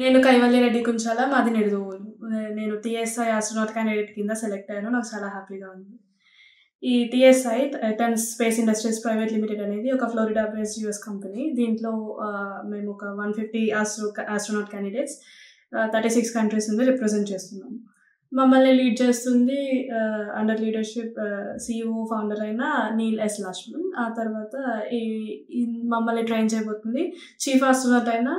నేను కైవల్య రెడ్డి కుంచాల. మాది నిడదవోలు. నేను టీఎస్ఐ ఆస్ట్రోనాట్ క్యాండిడేట్ కింద సెలెక్ట్ అయ్యాను. నాకు చాలా హ్యాపీగా ఉంది. ఈ TSI ten space industries private limited అనేది ఒక ఫ్లోరిడా బేస్డ్ యూఎస్ కంపెనీ. దీంట్లో మేము ఒక 150 ఆస్ట్రోనాట్ క్యాండిడేట్స్ 36 కంట్రీస్ నుండి రిప్రజెంట్ చేస్తున్నాము. మమ్మల్ని లీడ్ చేస్తుంది అండర్ లీడర్షిప్ CEO ఫౌండర్ అయిన నీల్ ఎస్ లక్ష్మణ్. ఆ తర్వాత మమ్మల్ని ట్రైన్ చేయబోతుంది చీఫ్ ఆస్ట్రోనాట్ అయిన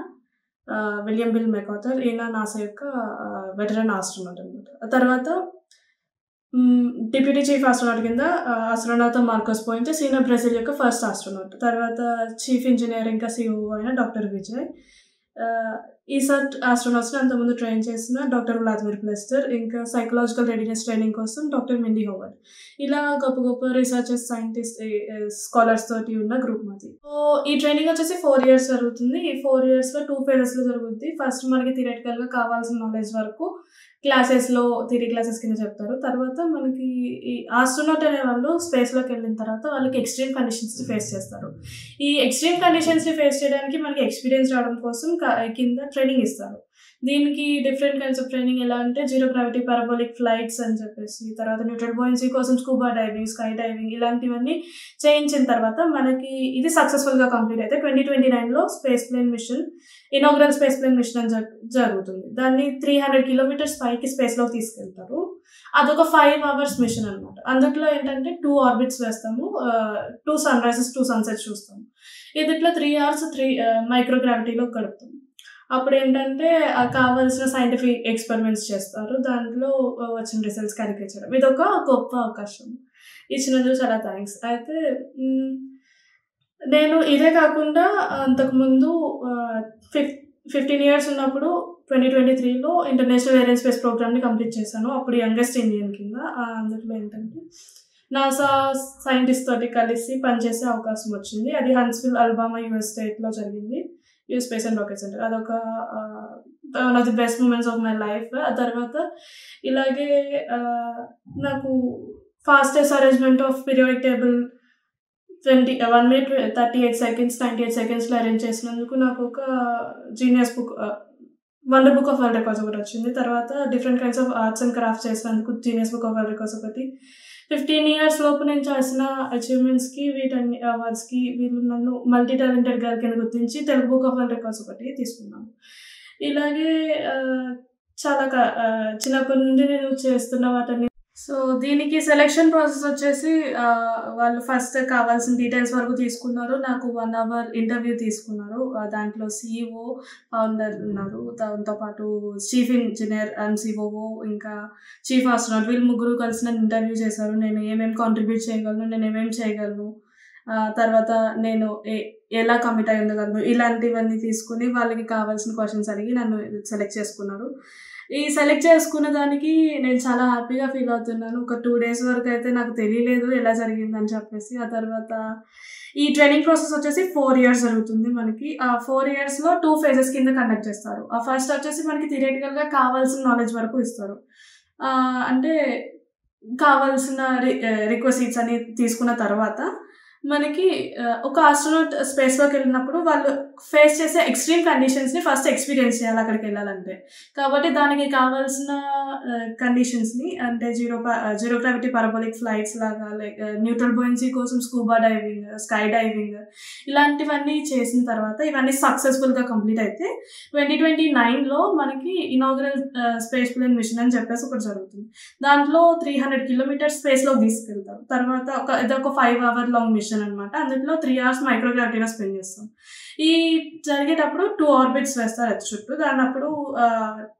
విలియం బిల్ మెకాథర్. ఈయన నాసా యొక్క వెటరన్ ఆస్ట్రోనాట్ అనమాట. ఆ తర్వాత డిప్యూటీ చీఫ్ ఆస్ట్రోనాట్ కింద astronaut Marcos point, senior Brazil యొక్క ఫస్ట్ ఆస్ట్రోనాట్. తర్వాత చీఫ్ ఇంజనీర్ ఇంకా CEO అయిన డాక్టర్ విజయ్. ఈసాట్ ఆస్ట్రోనాట్స్ని అంతకుముందు ట్రైన్ చేసిన డాక్టర్ వ్లాదిమిర్ ప్లెస్టర్, ఇంకా సైకలాజికల్ రెడీనెస్ ట్రైనింగ్ కోసం డాక్టర్ మిండీ హోవర్డ్. ఇలా గొప్ప గొప్ప రీసెర్చర్స్, సైంటిస్ట్, స్కాలర్స్ తోటి ఉన్న గ్రూప్ మాది. సో ఈ ట్రైనింగ్ వచ్చేసి 4 years జరుగుతుంది. ఈ 4 yearsలో 2 phases జరుగుతుంది. ఫస్ట్ మనకి థియరిటికల్గా కావాల్సిన నాలెడ్జ్ వరకు క్లాసెస్లో థియరీ క్లాసెస్ కింద చెప్తారు. తర్వాత మనకి ఈ ఆస్ట్రోనాట్ అనే వాళ్ళు స్పేస్లోకి వెళ్ళిన తర్వాత వాళ్ళకి ఎక్స్ట్రీమ్ కండిషన్స్ని ఫేస్ చేస్తారు. ఈ ఎక్స్ట్రీమ్ కండిషన్స్ని ఫేస్ చేయడానికి మనకి ఎక్స్పీరియన్స్ రావడం కోసం కింద ట్రైనింగ్ ఇస్తారు. దీనికి డిఫరెంట్ కైండ్స్ ఆఫ్ ట్రైనింగ్ ఎలా అంటే జీరో గ్రావిటీ పారాబోలిక్ ఫ్లైట్స్ అని చెప్పేసి, తర్వాత న్యూట్రల్ బోయన్సీ కోసం స్కూబా డైవింగ్, స్కై డైవింగ్ ఇలాంటివన్నీ చేయించిన తర్వాత మనకి ఇది సక్సెస్ఫుల్గా కంప్లీట్ అయితే 2029లో space plane mission, inaugural space plane mission అని జరుగుతుంది. దాన్ని 300 kilometers పైకి స్పేస్లోకి తీసుకెళ్తారు. అదొక 5 hours మిషన్ అనమాట. అందులో ఏంటంటే 2 orbits వేస్తాము, 2 sunrises 2 sunsets చూస్తాము. ఇదిట్లో 3 hours మైక్రోగ్రావిటీలో గడుపుతాం. అప్పుడు ఏంటంటే కావాల్సిన సైంటిఫిక్ ఎక్స్పెరిమెంట్స్ చేస్తారు. దాంట్లో వచ్చిన రిజల్ట్స్ క్యాలిక్యులేట్ చేయడం. ఇదొక గొప్ప అవకాశం. ఇచ్చినందుకు చాలా థ్యాంక్స్. అయితే నేను ఇదే కాకుండా అంతకుముందు 15 years ఉన్నప్పుడు 2023లో ఇంటర్నేషనల్ ఎయిర్ అండ్ స్పేస్ ప్రోగ్రామ్ని కంప్లీట్ చేశాను. అప్పుడు యంగెస్ట్ ఇండియన్ కింద. అందులో ఏంటంటే నాసా సైంటిస్ట్ తోటి కలిసి పనిచేసే అవకాశం వచ్చింది. అది హంట్స్విల్, అలబామా US స్టేట్లో జరిగింది. US space and rocket centre. అదొక one of the best moments of my life. ఆ తర్వాత ఇలాగే నాకు fastest arrangement of periodic table 1 minute 38 seconds 98 secondsలో అరేంజ్ చేసినందుకు నాకు ఒక genius book, wonder book of world records ఒకటి వచ్చింది. తర్వాత different kinds of arts and crafts చేసినందుకు genius book of world records ఒకటి. 15 years లోపు నేను చేసిన అచీవ్మెంట్స్కి, వీటన్ని అవార్డ్స్కి వీళ్ళు నన్ను మల్టీ టాలెంటెడ్ గర్ల్ కింద గుర్తించి Telugu book of world records ఒకటి తీసుకున్నాను. ఇలాగే చాలా చిన్నప్పటి నుండి నేను చేస్తున్న వాటిని. సో దీనికి సెలెక్షన్ ప్రాసెస్ వచ్చేసి వాళ్ళు ఫస్ట్ కావాల్సిన డీటెయిల్స్ వరకు తీసుకున్నారు. నాకు 1 hour ఇంటర్వ్యూ తీసుకున్నారు. దాంట్లో CEO, ఫౌండర్ ఉన్నారు. దాంతోపాటు చీఫ్ ఇంజనీర్ అండ్ COO, ఇంకా చీఫ్ ఆస్ట్రోనాట్, వీళ్ళు ముగ్గురు కలిసి నన్ను ఇంటర్వ్యూ చేశారు. నేను ఏమేమి కాంట్రిబ్యూట్ చేయగలను, నేను ఏమేమి చేయగలను, తర్వాత నేను ఎలా కమిట్ అయి ఉండగలను, ఇలాంటివన్నీ తీసుకుని వాళ్ళకి కావాల్సిన క్వశ్చన్స్ అడిగి నన్ను సెలెక్ట్ చేసుకున్నారు. ఈ సెలెక్ట్ చేసుకున్న దానికి నేను చాలా హ్యాపీగా ఫీల్ అవుతున్నాను. ఒక 2 days వరకు అయితే నాకు తెలియలేదు ఎలా జరిగిందని చెప్పేసి. ఆ తర్వాత ఈ ట్రైనింగ్ ప్రాసెస్ వచ్చేసి 4 years జరుగుతుంది మనకి. ఆ 4 yearsలో 2 phases కింద కండక్ట్ చేస్తారు. ఆ ఫస్ట్ వచ్చేసి మనకి థియరిటికల్గా కావాల్సిన నాలెడ్జ్ వరకు ఇస్తారు. అంటే కావాల్సిన రిక్వెస్ట్స్ అని తీసుకున్న తర్వాత మనకి ఒక ఆస్ట్రోనాట్ స్పేస్లోకి వెళ్ళినప్పుడు వాళ్ళు ఫేస్ చేసే ఎక్స్ట్రీమ్ కండిషన్స్ని ఫస్ట్ ఎక్స్పీరియన్స్ చేయాలి అక్కడికి వెళ్ళాలంటే. కాబట్టి దానికి కావాల్సిన కండిషన్స్ని అంటే జీరో గ్రావిటీ పారాబోలిక్ ఫ్లైట్స్ లాగా, లైక్ న్యూట్రల్ బోయన్సీ కోసం స్కూబా డైవింగ్, స్కై డైవింగ్ ఇలాంటివన్నీ చేసిన తర్వాత ఇవన్నీ సక్సెస్ఫుల్గా కంప్లీట్ అయితే 2029లో మనకి ఇనాగ్రల్ స్పేస్ ప్లేన్ మిషన్ అని చెప్పేసి ఒకటి జరుగుతుంది. దాంట్లో 300 kilometers స్పేస్లోకి తీసుకెళ్తారు. తర్వాత ఇదొక 5 hour లాంగ్ మిషన్ అనమాట. అందులో 3 hours మైక్రోగ్రావిటీలో స్పెండ్ చేస్తాం. ఈ జరిగేటప్పుడు 2 orbits వేస్తారు ఎర్త్ చుట్టూ. దాన్నప్పుడు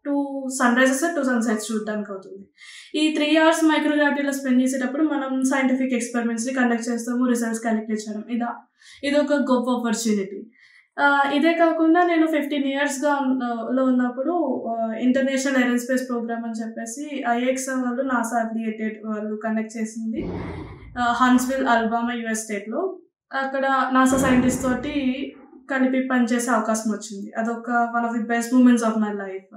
2 sunrises 2 sunsets చూడడానికి అవుతుంది. ఈ 3 hours మైక్రోగ్రావిటీలో స్పెండ్ చేసేటప్పుడు మనం సైంటిఫిక్ ఎక్స్పెరిమెంట్స్ని కండక్ట్ చేస్తాము, రిజల్ట్స్ క్యాలిక్యులేట్ చేయడం. ఇది ఒక గొప్ప ఆపర్చునిటీ. ఇదే కాకుండా నేను 15 yearsలో ఉన్నప్పుడు international air and space program అని చెప్పేసి IXA వాళ్ళు, నాసా అఫిలియేటెడ్ వాళ్ళు కండక్ట్ చేసింది హంట్స్విల్, అలబామా US స్టేట్లో. అక్కడ నాసా సైంటిస్ట్ తోటి కలిపి పనిచేసే అవకాశం వచ్చింది. అదొక one of the best moments of my life.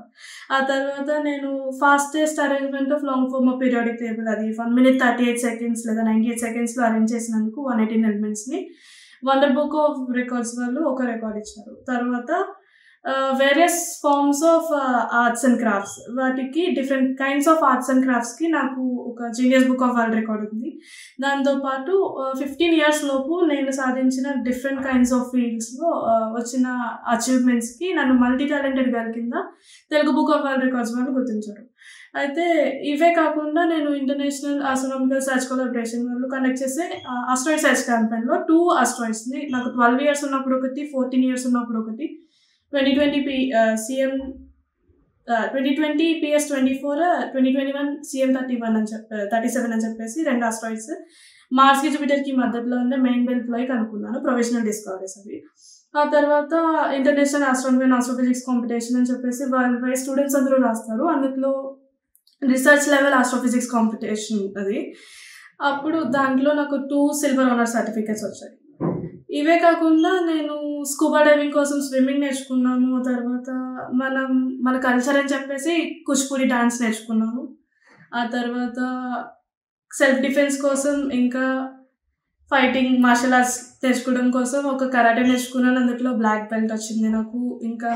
ఆ తర్వాత నేను fastest arrangement of long form of periodic table, అది 1 minute 38 seconds లేదా 98 secondsలో అరేంజ్ చేసినందుకు 118 elements wonder book of records వాళ్ళు ఒక రికార్డ్ ఇచ్చారు. తర్వాత various forms of arts and crafts, వాటికి different kinds of arts and క్రాఫ్ట్స్కి నాకు ఒక genius book of world record ఉంది. దాంతోపాటు 15 years లోపు నేను సాధించిన డిఫరెంట్ కైండ్స్ ఆఫ్ ఫీల్డ్స్లో వచ్చిన అచీవ్మెంట్స్కి నన్ను మల్టీ టాలెంటెడ్ గర్ల్ కింద Telugu book of world records వాళ్ళు గుర్తించారు. అయితే ఇవే కాకుండా నేను ఇంటర్నేషనల్ ఆస్ట్రోనామికల్ సర్చ్ కొలాబరేషన్ వాళ్ళు కండక్ట్ చేసే ఆస్ట్రాయిడ్ సర్చ్ క్యాంపెయిన్లో 2 asteroidsని నాకు 12 years ఉన్నప్పుడు ఒకటి, 14 years ఉన్నప్పుడు ఒకటి, 2020 PS24, 2021 CM31 అని 37 అని చెప్పేసి 2 asteroids మార్స్కి జూపిటర్కి మధ్యలో ఉన్న మెయిన్ బెల్ట్లోకి కనుక్కున్నాను. ప్రొఫెషనల్ డిస్కవరీస్ అవి. ఆ తర్వాత international astronomy and astrophysics competition అని చెప్పేసి వరల్డ్ వైడ్ స్టూడెంట్స్ అందరూ రాస్తారు. అందులో రీసెర్చ్ లెవెల్ ఆస్ట్రోఫిజిక్స్ కాంపిటీషన్ అది. అప్పుడు దాంట్లో నాకు 2 silver honor certificates వచ్చాయి. ఇవే కాకుండా నేను స్కూబా డైవింగ్ కోసం స్విమ్మింగ్ నేర్చుకున్నాను. తర్వాత మన కల్చర్ అని చెప్పేసి కూచిపూడి డాన్స్ నేర్చుకున్నాను. ఆ తర్వాత సెల్ఫ్ డిఫెన్స్ కోసం ఇంకా ఫైటింగ్ మార్షల్ ఆర్ట్స్ నేర్చుకోవడం కోసం ఒక కరాటే నేర్చుకున్నాను. అందులో బ్లాక్ బెల్ట్ వచ్చింది నాకు. ఇంకా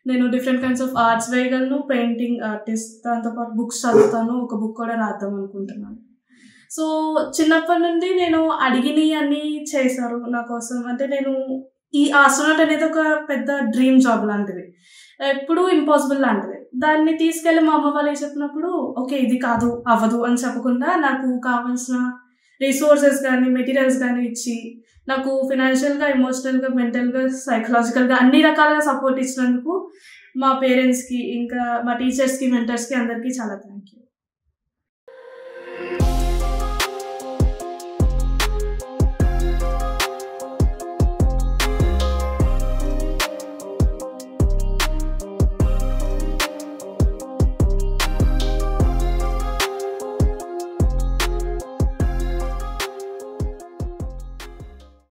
నేను డిఫరెంట్ కైండ్స్ ఆఫ్ ఆర్ట్స్ వేయగలను, పెయింటింగ్ ఆర్టిస్ట్, దాంతోపాటు బుక్స్ చదువుతాను, ఒక బుక్ కూడా రాద్దాం అనుకుంటున్నాను. సో చిన్నప్పటి నుండి నేను అడిగినవి అన్నీ చేశారు నా కోసం. అంటే నేను ఈ ఆస్ట్రోనాట్ అనేది ఒక పెద్ద డ్రీమ్ జాబ్ లాంటిది, ఎప్పుడూ ఇంపాసిబుల్ లాంటిది. దాన్ని తీసుకెళ్ళి మా అమ్మ వాళ్ళకి చెప్పినప్పుడు ఓకే ఇది కాదు అవ్వదు అని చెప్పకుండా నాకు కావాల్సిన రిసోర్సెస్ కానీ మెటీరియల్స్ కానీ ఇచ్చి నాకు ఫినాన్షియల్గా, ఎమోషనల్గా, మెంటల్గా, సైకలాజికల్గా అన్ని రకాలుగా సపోర్ట్ ఇచ్చినందుకు మా పేరెంట్స్కి, ఇంకా మా టీచర్స్కి, మెంటర్స్కి అందరికీ చాలా థ్యాంక్ యూ.